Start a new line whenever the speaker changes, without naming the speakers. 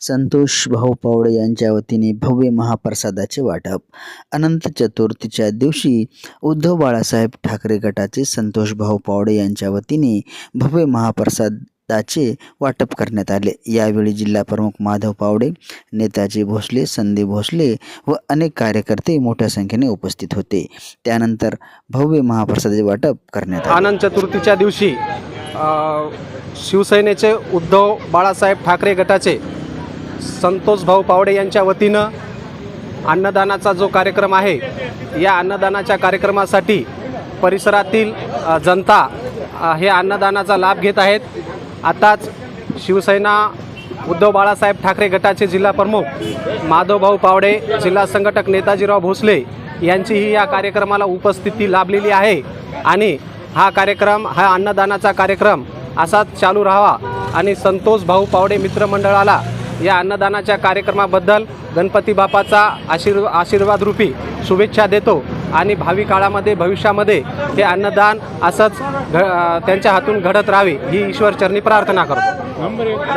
संतोष भाऊ पावडे यांच्या वतीने भव्य महाप्रसादाचे वाटप। अनंत चतुर्थीच्या दिवशी उद्धव बाळासाहेब ठाकरे गटाचे संतोष भाऊ पावडे यांच्या वतीने भव्य महाप्रसादाचे वाटप करण्यात आले। यावेळी जिल्हा प्रमुख माधव पावडे, नेताजी भोसले, संदीप भोसले व अनेक कार्यकर्ते मोठ्या संख्येने उपस्थित होते। त्यानंतर भव्य महाप्रसादाचे वाटप करण्यात आले।
अनंत चतुर्थीच्या दिवशी शिवसेनेचे उद्धव बाळासाहेब ठाकरे गटाचे संतोष भाऊ पावडे यांच्या वतीनं अन्नदानाचा जो कार्यक्रम आहे, या अन्नदानाच्या कार्यक्रमासाठी परिसरातील जनता हे अन्नदानाचा लाभ घेत आहेत। आताच शिवसेना उद्धव बाळासाहेब ठाकरे गटाचे जिल्हा प्रमुख माधवभाऊ पावडे, जिल्हा संघटक नेताजीराव भोसले यांचीही या कार्यक्रमाला उपस्थिती लाभलेली आहे आणि हा अन्नदानाचा कार्यक्रम असाच चालू राहावा आणि संतोष भाऊ पावडे मित्रमंडळाला या अन्नदानाच्या कार्यक्रमाबद्दल गणपती बाप्पाचा आशीर्वाद रूपी शुभेच्छा देतो आणि भावी काळामध्ये भविष्यामध्ये हे अन्नदान असंच त्यांच्या हातून घडत राहावे ही ईश्वरचरणी प्रार्थना करतो।